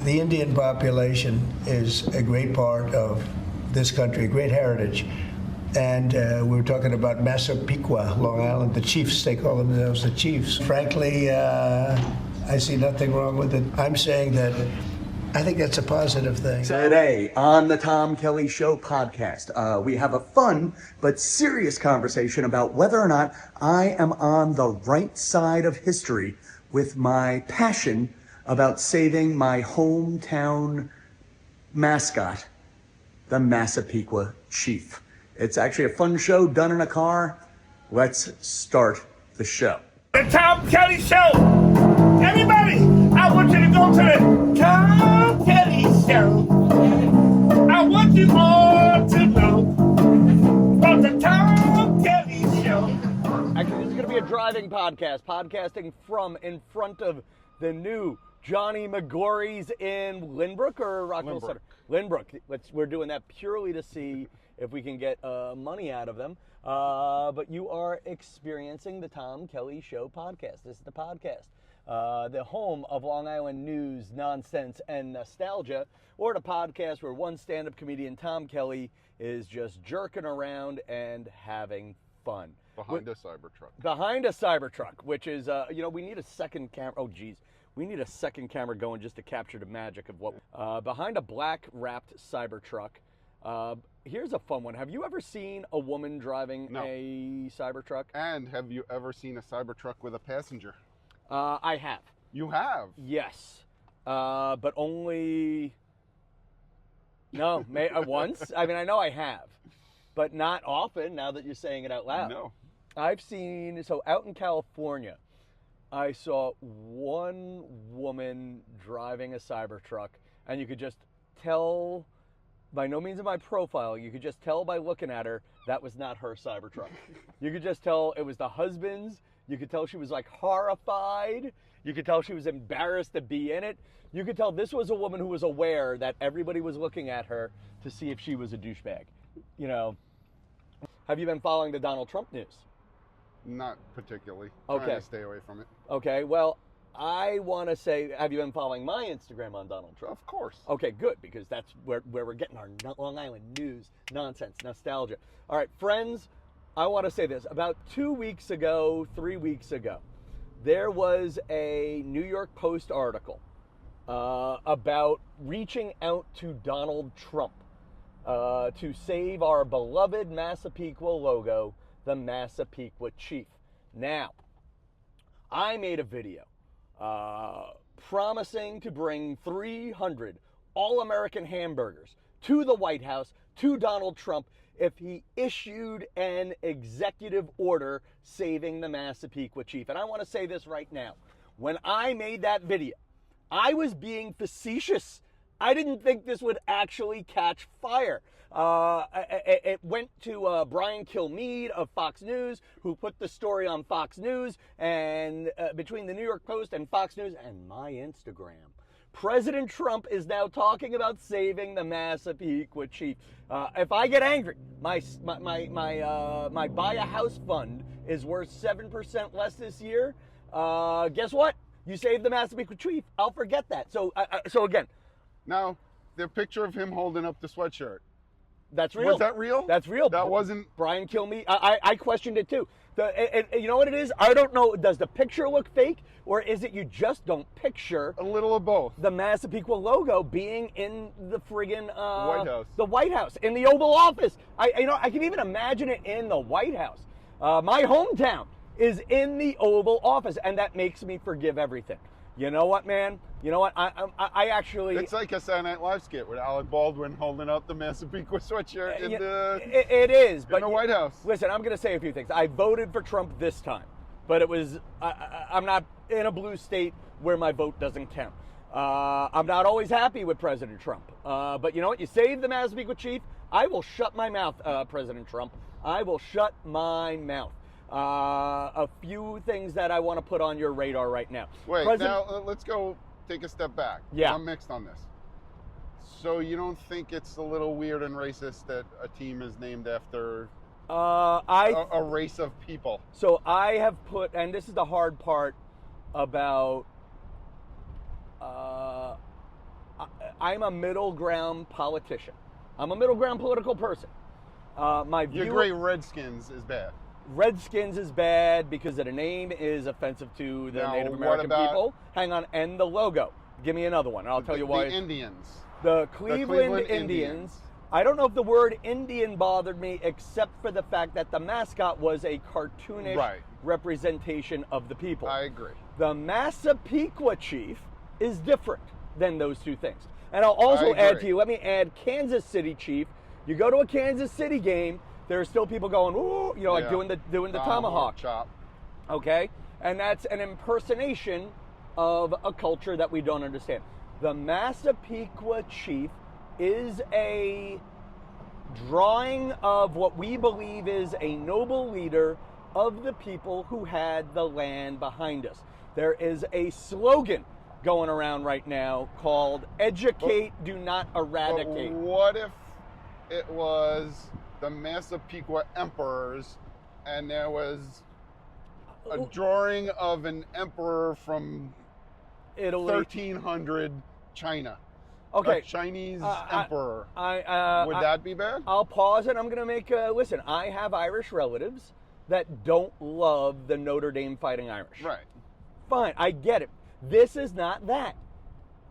The Indian population is a great part of this country, a great heritage. And we were talking about Massapequa, Long Island, the Chiefs. They call themselves the Chiefs. Frankly, I see nothing wrong with it. I'm saying that I think that's a positive thing. Today on the Tom Kelly Show podcast, we have a fun but serious conversation about whether or not I am on the right side of history with my passion about saving my hometown mascot, the Massapequa Chief. It's actually a fun show done in a car. Let's start the show. The Tom Kelly Show. Everybody, I want you to go to the Tom Kelly Show. I want you all to know about the Tom Kelly Show. Actually, this is going to be a driving podcast, podcasting from in front of the new Johnny McGorry's in Lynbrook or Rockville Center? Lynbrook. We're doing that purely to see if we can get money out of them. But you are experiencing the Tom Kelly Show podcast. This is the podcast. The home of Long Island news, nonsense, and nostalgia, or the podcast where one stand-up comedian, Tom Kelly, is just jerking around and having fun. Behind a Cybertruck. Behind a Cybertruck, which is, we need a second camera. Oh, geez. We need a second camera going just to capture the magic of what... behind a black-wrapped Cybertruck. Here's a fun one. Have you ever seen a woman driving a Cybertruck? And have you ever seen a Cybertruck with a passenger? I have. You have? Yes. But only... No, once. I mean, I know I have. But not often, now that you're saying it out loud. No. I've seen... So out in California, I saw one woman driving a Cybertruck, and you could just tell... By no means in my profile, you could just tell by looking at her that was not her Cybertruck. You could just tell it was the husband's. You could tell she was like horrified. You could tell she was embarrassed to be in it. You could tell this was a woman who was aware that everybody was looking at her to see if she was a douchebag. You know, have you been following the Donald Trump news? Not particularly. Okay. Trying to stay away from it. Okay, well, I want to say, have you been following my Instagram on Donald Trump? Of course. Okay, good, because that's where we're getting our Long Island news, nonsense, nostalgia. All right, friends, I want to say this. About 3 weeks ago, there was a New York Post article about reaching out to Donald Trump to save our beloved Massapequa logo, the Massapequa Chief. Now, I made a video promising to bring 300 All American Hamburgers to the White House, to Donald Trump, if he issued an executive order saving the Massapequa Chief. And I want to say this right now. When I made that video, I was being facetious. I didn't think this would actually catch fire. It went to Brian Kilmeade of Fox News, who put the story on Fox News, and between the New York Post and Fox News and my Instagram, President Trump is now talking about saving the Massapequa Chief. If I get angry, my buy a house fund is worth 7% less this year. Guess what? You saved the Massapequa Chief. I'll forget that. So again. Now, the picture of him holding up the sweatshirt. That's real. Was that real? That's real. That wasn't... Brian Kilmeade. I questioned it too. You know what it is? I don't know. Does the picture look fake? Or is it you just don't picture... A little of both. ...the Massapequa logo being in the friggin... White House. The White House. In the Oval Office. I can even imagine it in the White House. My hometown is in the Oval Office. And that makes me forgive everything. You know what, man? You know what? I actually... It's like a Saturday Night Live skit with Alec Baldwin holding up the Massapequa sweatshirt in It is, but in the White House. Listen, I'm going to say a few things. I voted for Trump this time, but it was... I'm not in a blue state where my vote doesn't count. I'm not always happy with President Trump. But you know what? You save the Massapequa Chief, I will shut my mouth, President Trump. I will shut my mouth. A few things that I want to put on your radar right now. Wait, now let's go take a step back. Yeah. I'm mixed on this. So you don't think it's a little weird and racist that a team is named after a race of people? So I have put, and this is the hard part about, I'm a middle ground politician. I'm a middle ground political person. My view. You agree Redskins is bad? Redskins is bad because the name is offensive to the Native American people. Hang on, and the logo. Give me another one, and I'll tell you why. The Indians. The Cleveland Indians. I don't know if the word Indian bothered me, except for the fact that the mascot was a cartoonish representation of the people. I agree. The Massapequa Chief is different than those two things. And I'll also add to you, let me add Kansas City Chief. You go to a Kansas City game, there are still people going, ooh, you know, like doing the tomahawk chop. Okay? And that's an impersonation of a culture that we don't understand. The Massapequa Chief is a drawing of what we believe is a noble leader of the people who had the land behind us. There is a slogan going around right now called educate, do not eradicate. But what if it was the Massapequa emperors and there was a drawing of an emperor from Italy, 1300 China? Okay. A Chinese emperor. Would that be bad? I'll pause and I'm going to make listen, I have Irish relatives that don't love the Notre Dame Fighting Irish. Right. Fine, I get it. This is not that.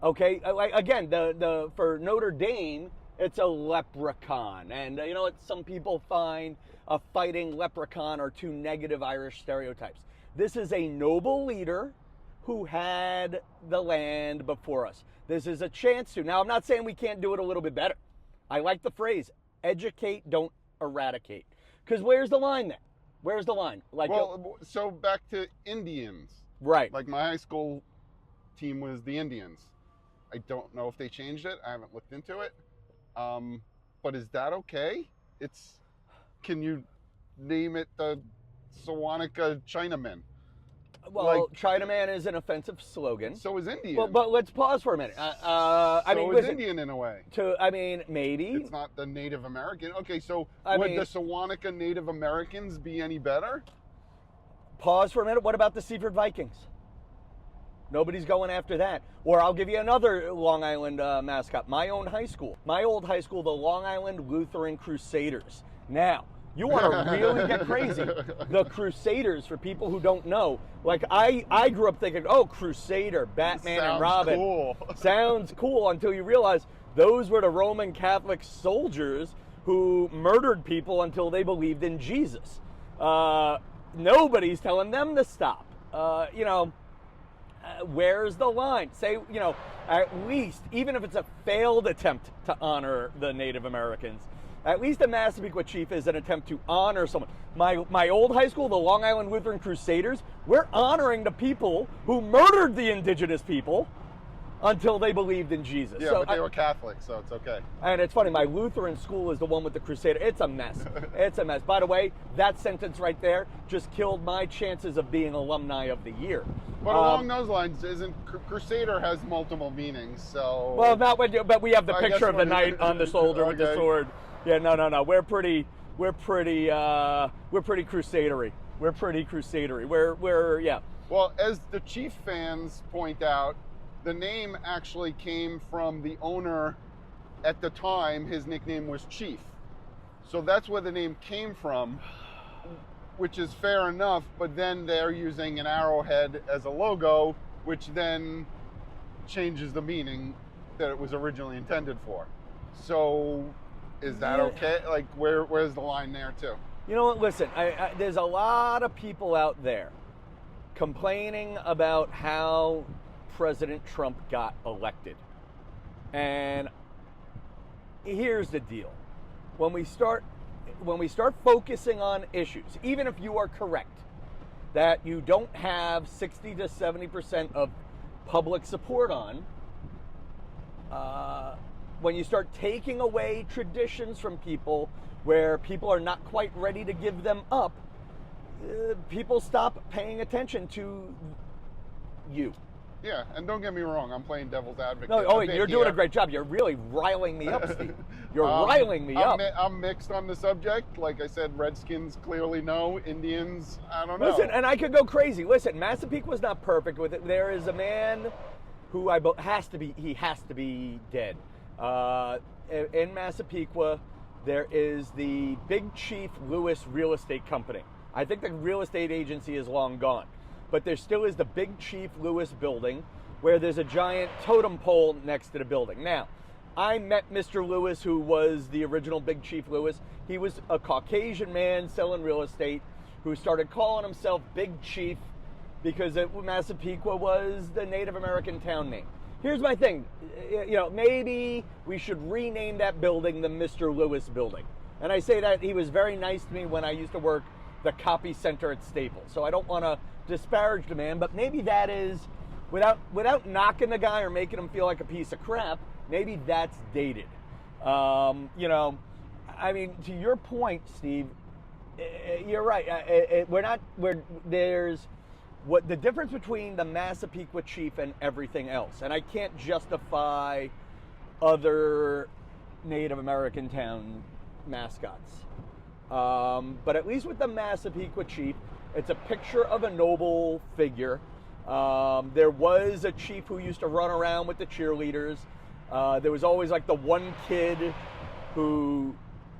Okay? Again, for Notre Dame, it's a leprechaun. And you know what? Some people find a fighting leprechaun are two negative Irish stereotypes. This is a noble leader who had the land before us. This is a chance to. Now, I'm not saying we can't do it a little bit better. I like the phrase, educate, don't eradicate. Because where's the line then? Where's the line? Like, well, so back to Indians. Right. Like my high school team was the Indians. I don't know if they changed it. I haven't looked into it. But is that okay? Can you name it the Sewanaka Chinamen? Well, like, Chinaman is an offensive slogan. So is Indian. But let's pause for a minute. I mean, listen, Indian in a way. Maybe. It's not the Native American. Okay, so would the Sewanaka Native Americans be any better? Pause for a minute. What about the Seaford Vikings? Nobody's going after that. Or I'll give you another Long Island mascot. My own high school. My old high school, the Long Island Lutheran Crusaders. Now, you want to really get crazy. The Crusaders, for people who don't know, like I grew up thinking, oh, Crusader, Batman and Robin. Cool. Sounds cool until you realize those were the Roman Catholic soldiers who murdered people until they believed in Jesus. Nobody's telling them to stop. Where's the line? Say, at least, even if it's a failed attempt to honor the Native Americans, at least the Massapequa Chief is an attempt to honor someone. My old high school, the Long Island Lutheran Crusaders, we're honoring the people who murdered the indigenous people until they believed in Jesus. Yeah, but they were Catholic, so it's okay. And it's funny, my Lutheran school is the one with the Crusader. It's a mess. It's a mess. By the way, that sentence right there just killed my chances of being alumni of the year. But along those lines, Crusader has multiple meanings, so... Well, but we have the picture of the knight on the shoulder with the sword. Yeah, no. We're pretty crusadery. We're pretty crusadery. We're. Well, as the Chief fans point out, the name actually came from the owner at the time. His nickname was Chief. So that's where the name came from, which is fair enough, but then they're using an arrowhead as a logo, which then changes the meaning that it was originally intended for. So is that okay? Like, where's the line there, too? You know what? Listen, there's a lot of people out there complaining about how President Trump got elected. And here's the deal. When we start focusing on issues, even if you are correct that you don't have 60 to 70% of public support on, when you start taking away traditions from people where people are not quite ready to give them up, people stop paying attention to you. Yeah, and don't get me wrong, I'm playing devil's advocate. No, you're doing a great job. You're really riling me up, Steve. You're riling me up. I'm mixed on the subject. Like I said, Redskins clearly no. Indians, I don't know. Listen, and I could go crazy. Listen, Massapequa's not perfect with it. There is a man who has to be dead. In Massapequa, there is the Big Chief Lewis Real Estate Company. I think the real estate agency is long gone, but there still is the Big Chief Lewis building, where there's a giant totem pole next to the building. Now, I met Mr. Lewis, who was the original Big Chief Lewis. He was a Caucasian man selling real estate who started calling himself Big Chief because Massapequa was the Native American town name. Here's my thing, maybe we should rename that building the Mr. Lewis building. And I say that he was very nice to me when I used to work the copy center at Staples. So I don't want to disparage the man, but maybe that is, without knocking the guy or making him feel like a piece of crap, maybe that's dated. I mean, to your point, Steve, you're right. What the difference between the Massapequa Chief and everything else, and I can't justify other Native American town mascots, but at least with the Massapequa Chief, it's a picture of a noble figure. There was a chief who used to run around with the cheerleaders. There was always like the one kid who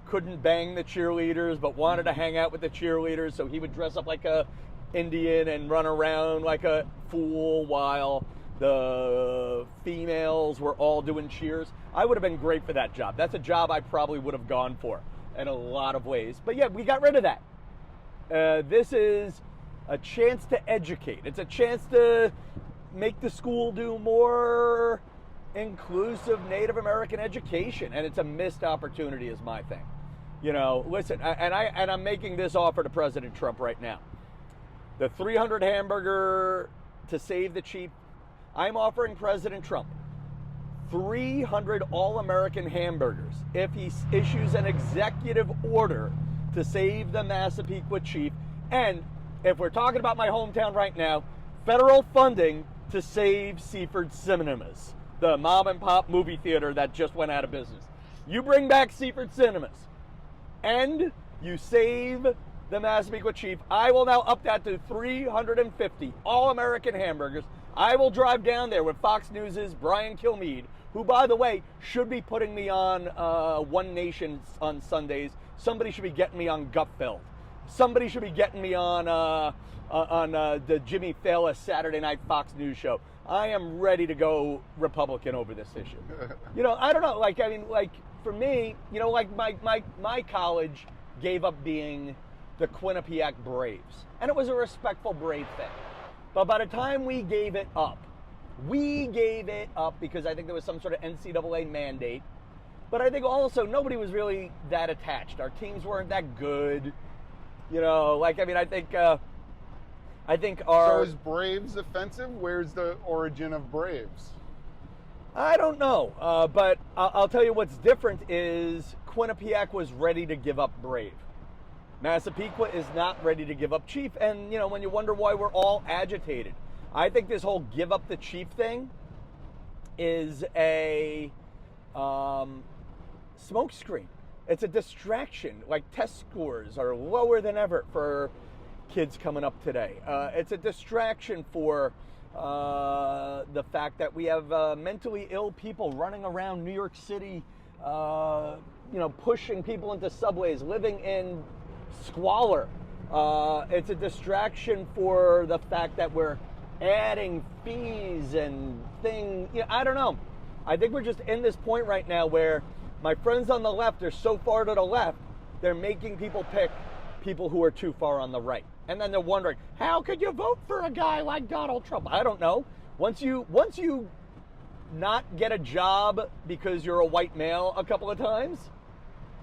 couldn't bang the cheerleaders but wanted to hang out with the cheerleaders, so he would dress up like a Indian and run around like a fool while the females were all doing cheers. I would have been great for that job. That's a job I probably would have gone for in a lot of ways. But yeah, we got rid of that. This is a chance to educate. It's a chance to make the school do more inclusive Native American education, and it's a missed opportunity is my thing. Listen, and I'm making this offer to President Trump right now. The 300 hamburger to save the chief, I'm offering President Trump 300 All American hamburgers if he issues an executive order to save the Massapequa Chief, and if we're talking about my hometown right now, federal funding to save Seaford Cinemas, the mom and pop movie theater that just went out of business. You bring back Seaford Cinemas and you save the Massapequa Chief, I will now up that to 350 All-American hamburgers. I will drive down there with Fox News' Brian Kilmeade, who, by the way, should be putting me on One Nation on Sundays. Somebody should be getting me on Gutfeld. Somebody should be getting me on the Jimmy Fallon Saturday Night Fox News show. I am ready to go Republican over this issue. I don't know. For me, my college gave up being the Quinnipiac Braves, and it was a respectful Brave thing. But by the time we gave it up because I think there was some sort of NCAA mandate. But I think also nobody was really that attached. Our teams weren't that good. I think our... So is Braves offensive? Where's the origin of Braves? I don't know. But I'll tell you what's different is Quinnipiac was ready to give up Brave. Massapequa is not ready to give up Chief. And, when you wonder why we're all agitated, I think this whole give up the Chief thing is a smokescreen. It's a distraction. Like, test scores are lower than ever for kids coming up today. It's a distraction for the fact that we have mentally ill people running around New York City, pushing people into subways, living in squalor. It's a distraction for the fact that we're adding fees and things. I don't know. I think we're just in this point right now where my friends on the left are so far to the left, they're making people pick people who are too far on the right. And then they're wondering, how could you vote for a guy like Donald Trump? I don't know. Once you not get a job because you're a white male a couple of times,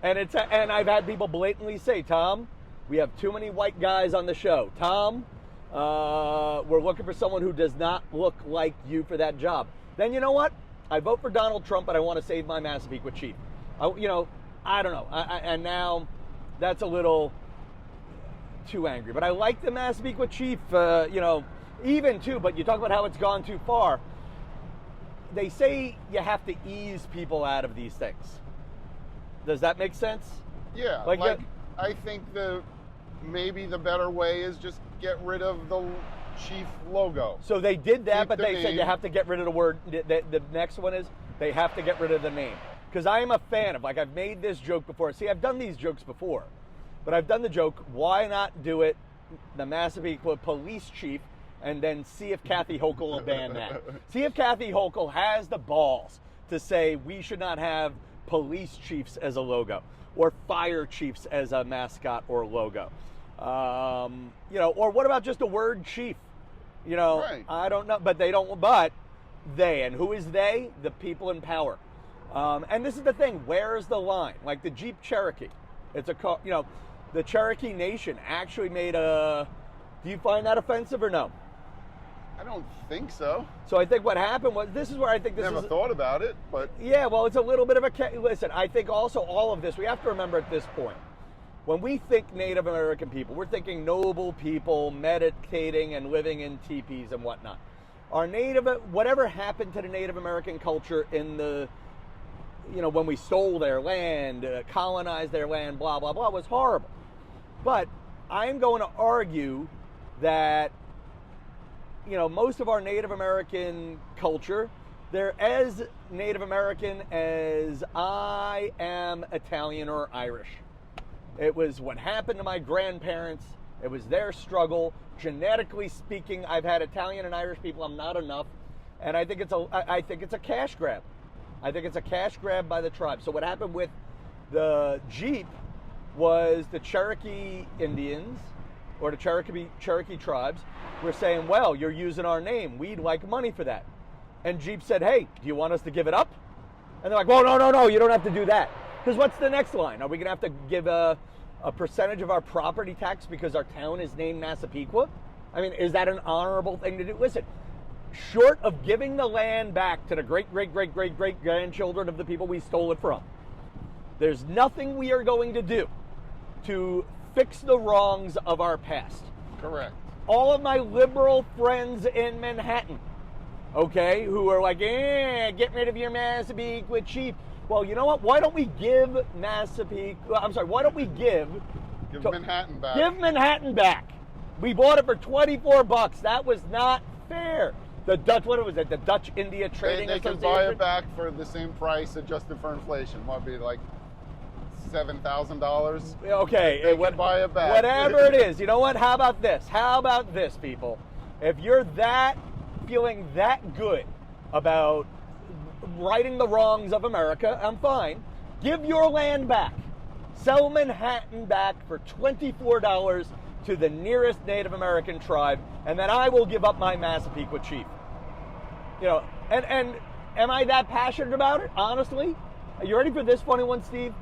and I've had people blatantly say, Tom, we have too many white guys on the show. Tom, we're looking for someone who does not look like you for that job. Then you know what? I vote for Donald Trump, but I want to save my Massapequa Chief. I don't know. And now that's a little too angry. But I like the Massapequa Chief, even too, but you talk about how it's gone too far. They say you have to ease people out of these things. Does that make sense? Yeah. I think maybe the better way is just get rid of the Chief logo. So they did that, Keep but the they said you name. have to get rid of the word. The next one is they have to get rid of the name. Because I am a fan of, like, I've made this joke before. See, I've done these jokes before, but I've done the joke, why not do it the Massapequa Police Chief, and then see if Kathy Hochul will ban that. See if Kathy Hochul has the balls to say we should not have police chiefs as a logo, or fire chiefs as a mascot or logo. You know, or what about just the word chief? You know, Right. I don't know, but they don't, but they, and who is they? The people in power. And this is the thing, where's the line? Like the Jeep Cherokee, it's a car, you know, the Cherokee Nation actually made a, do you find that offensive or no? I don't think so. So I think what happened was, this is where I think this Never is, thought about it, but yeah, well, it's a little bit of a, listen, I think also all of this, we have to remember at this point, when we think Native American people, we're thinking noble people meditating and living in teepees and whatnot. Our Native, whatever happened to the Native American culture in the, you know, when we stole their land, colonized their land, blah, blah, blah, was horrible. But I'm going to argue that, you know, most of our Native American culture, they're as Native American as I am Italian or Irish. It was what happened to my grandparents. It was their struggle. Genetically speaking, I've had Italian and Irish people. I'm not enough. And I think it's a cash grab. I think it's a cash grab by the tribe. So what happened with the Jeep was the Cherokee Indians or the Cherokee tribes were saying, well, you're using our name. We'd like money for that. And Jeep said, hey, do you want us to give it up? And they're like, well, no, you don't have to do that. Because what's the next line? Are we going to have to give a percentage of our property tax because our town is named Massapequa? I mean, is that an honorable thing to do? Listen, short of giving the land back to the great-great-great-great-great-grandchildren of the people we stole it from, there's nothing we are going to do to fix the wrongs of our past. correct. All of my liberal friends in Manhattan, okay, who are like, get rid of your Massapequa Chief. Well, you know what? Why don't we give why don't we give Manhattan back. Give Manhattan back. We bought it for $24. That was not fair. The Dutch, what was it? The Dutch India Trading They can Association? buy it back for the same price adjusted for inflation. What would be like $7,000? Okay. They can buy it back. Whatever it is. You know what? How about this? How about this, people? If you're feeling that good about righting the wrongs of America, I'm fine. Give your land back. Sell Manhattan back for $24 to the nearest Native American tribe, and then I will give up my Massapequa Chief. You know, and am I that passionate about it? Honestly, are you ready for this funny one, Steve?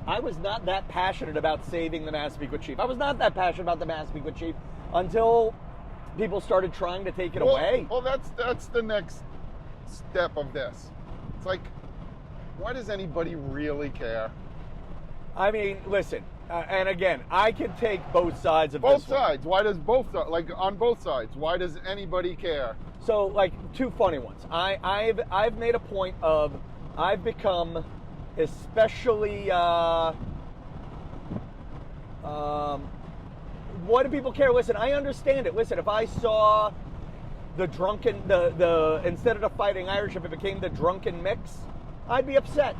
I was not that passionate about saving the Massapequa Chief. I was not that passionate about the Massapequa Chief until people started trying to take it away. Well, that's the next step of this. It's like, why does anybody really care? I mean, listen, and again, I can take both sides of Both this one. sides. Why does on both sides? Why does anybody care? So, like, two funny ones. I've made a point of, I've become especially, what do people care? Listen, I understand it. Listen, if I saw the drunken, instead of the Fighting Irish, if it became the drunken mix, I'd be upset.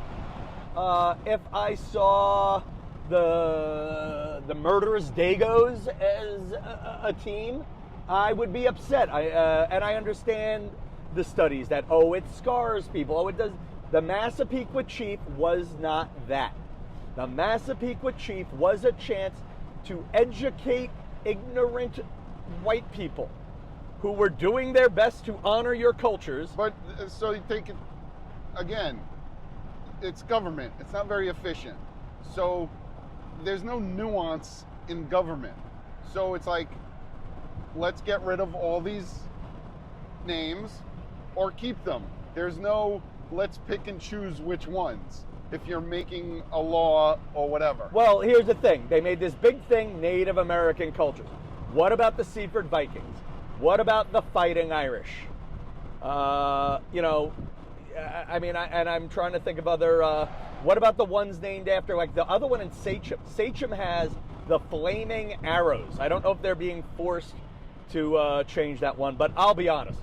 If I saw the murderous Dagos as a team, I would be upset. And I understand the studies that, it scars people. Oh, it does. The Massapequa Chief was not that. The Massapequa Chief was a chance to educate ignorant white people who were doing their best to honor your cultures. But so you take it again. It's government. It's not very efficient. So there's no nuance in government. So it's like, let's get rid of all these names or keep them. There's no let's pick and choose which ones if you're making a law or whatever. Well, here's the thing. They made this big thing, Native American cultures. What about the Seaford Vikings? What about the Fighting Irish? I'm trying to think of other, what about the ones named after, like the other one in Sachem? Sachem has the Flaming Arrows. I don't know if they're being forced to change that one, but I'll be honest.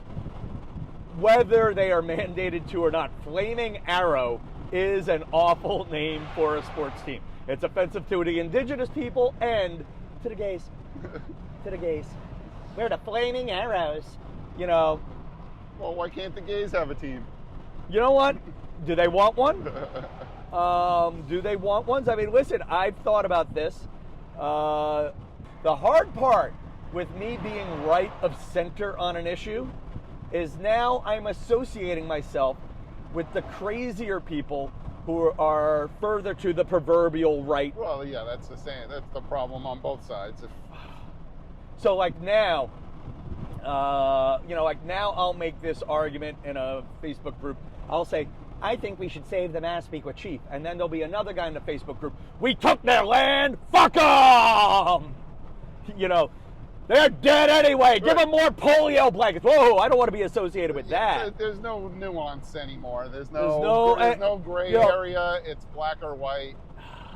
Whether they are mandated to or not, Flaming Arrow is an awful name for a sports team. It's offensive to the indigenous people and to the gays. To the gays. We're the Flaming Arrows. You know. Well, why can't the gays have a team? You know what? Do they want one? Do they want ones? I mean, listen, I've thought about this. The hard part with me being right of center on an issue is now I'm associating myself with the crazier people who are further to the proverbial right. Well, yeah, that's the same. That's the problem on both sides. So like now, like now I'll make this argument in a Facebook group. I'll say, I think we should save the Massapequa Chief. And then there'll be another guy in the Facebook group. We took their land. Fuck them. You know, they're dead anyway. Right. Give them more polio blankets. Whoa, I don't want to be associated with that. There's no nuance anymore. There's no gray area. It's black or white.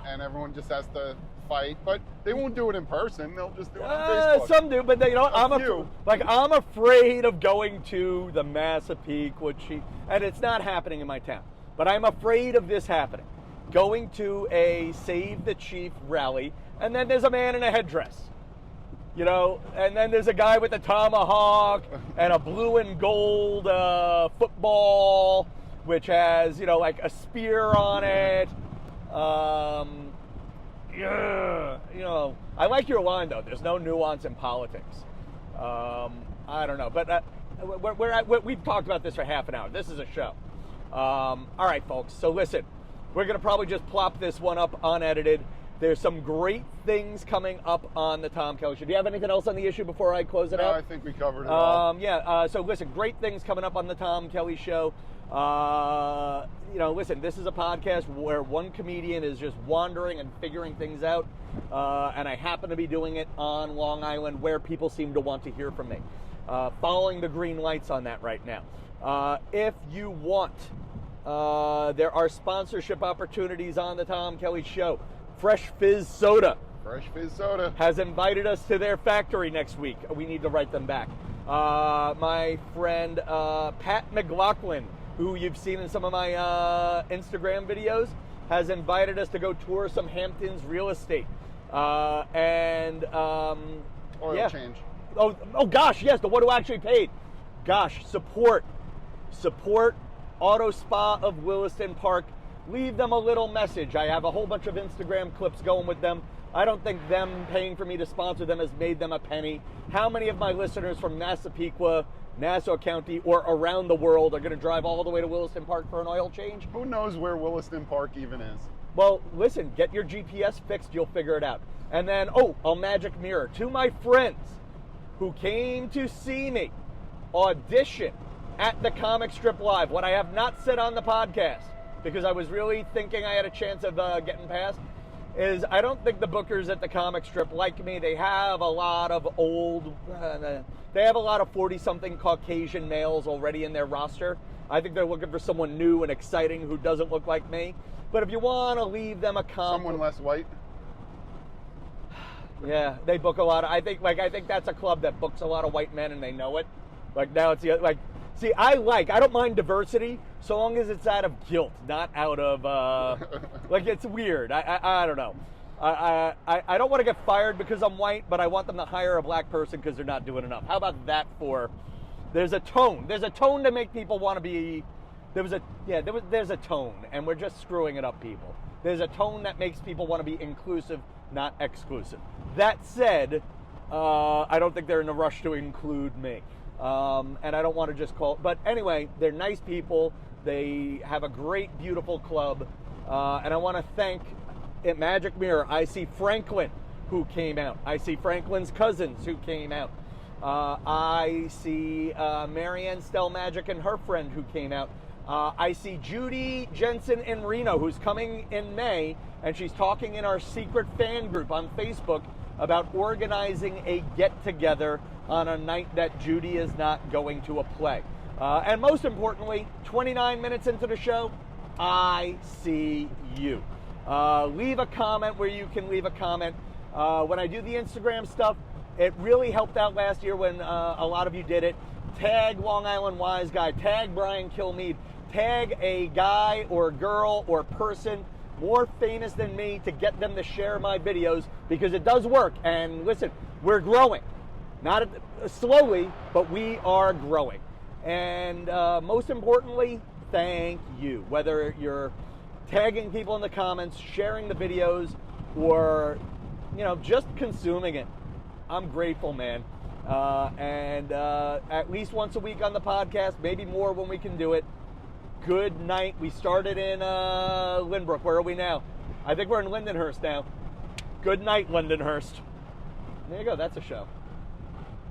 And everyone just has to fight. But they won't do it in person. They'll just do it on Facebook. Some do, but you know, I'm afraid of going to the Massapequa Chief. And it's not happening in my town. But I'm afraid of this happening. Going to a Save the Chief rally, and then there's a man in a headdress. You know, and then there's a guy with a tomahawk and a blue and gold football, which has, you know, like a spear on it. Yeah, you know, I like your line though. There's no nuance in politics. I don't know, but we've talked about this for half an hour. This is a show. All right, folks. So listen, we're gonna probably just plop this one up unedited. There's some great things coming up on the Tom Kelly Show. Do you have anything else on the issue before I close it out? No, I think we covered it all. So listen, great things coming up on the Tom Kelly Show. You know, listen, this is a podcast where one comedian is just wandering and figuring things out. And I happen to be doing it on Long Island where people seem to want to hear from me. Following the green lights on that right now. If you want, there are sponsorship opportunities on the Tom Kelly Show. Fresh Fizz Soda has invited us to their factory next week. We need to write them back. My friend Pat McLaughlin, who you've seen in some of my Instagram videos, has invited us to go tour some Hamptons real estate. Oil change. Oh gosh, yes, the one who actually paid. Gosh, support Auto Spa of Williston Park. Leave them a little message. I have a whole bunch of Instagram clips going with them. I don't think them paying for me to sponsor them has made them a penny. How many of my listeners from Massapequa, Nassau County, or around the world are going to drive all the way to Williston Park for an oil change? Who knows where Williston Park even is? Well, listen, get your GPS fixed. You'll figure it out. And then, a magic mirror. To my friends who came to see me audition at the Comic Strip Live, what I have not said on the podcast, because I was really thinking I had a chance of getting past, is I don't think the bookers at the Comic Strip like me. They have a lot of they have a lot of 40-something Caucasian males already in their roster. I think they're looking for someone new and exciting who doesn't look like me. But if you want to leave them a comment, someone less white. Yeah, they book a lot. I think that's a club that books a lot of white men and they know it. Like now it's like. See, I don't mind diversity so long as it's out of guilt, not out of, like, it's weird. I don't know. I don't want to get fired because I'm white, but I want them to hire a black person because they're not doing enough. How about that for, there's a tone. There's a tone to make people want to be, there's a tone, and we're just screwing it up, people. There's a tone that makes people want to be inclusive, not exclusive. That said, I don't think they're in a rush to include me. And I don't want to just call, but anyway, they're nice people. They have a great, beautiful club. And I want to thank Magic Mirror. I see Franklin, who came out. I see Franklin's cousins, who came out. I see Marianne Stell Magic and her friend, who came out. I see Judy Jensen in Reno, who's coming in May, and she's talking in our secret fan group on Facebook about organizing a get-together on a night that Judy is not going to a play. And most importantly, 29 minutes into the show, I see you. Leave a comment where you can leave a comment. When I do the Instagram stuff, It really helped out last year when a lot of you did it. Tag Long Island Wise Guy, tag Brian Kilmeade, tag a guy or girl or person more famous than me to get them to share my videos, because it does work. And listen, we're growing. Not slowly, but we are growing. And most importantly, thank you. Whether you're tagging people in the comments, sharing the videos, or just consuming it, I'm grateful, man. And at least once a week on the podcast, maybe more when we can do it. Good night. We started in Lynbrook. Where are we now? I think we're in Lindenhurst now. Good night, Lindenhurst. There you go. That's a show.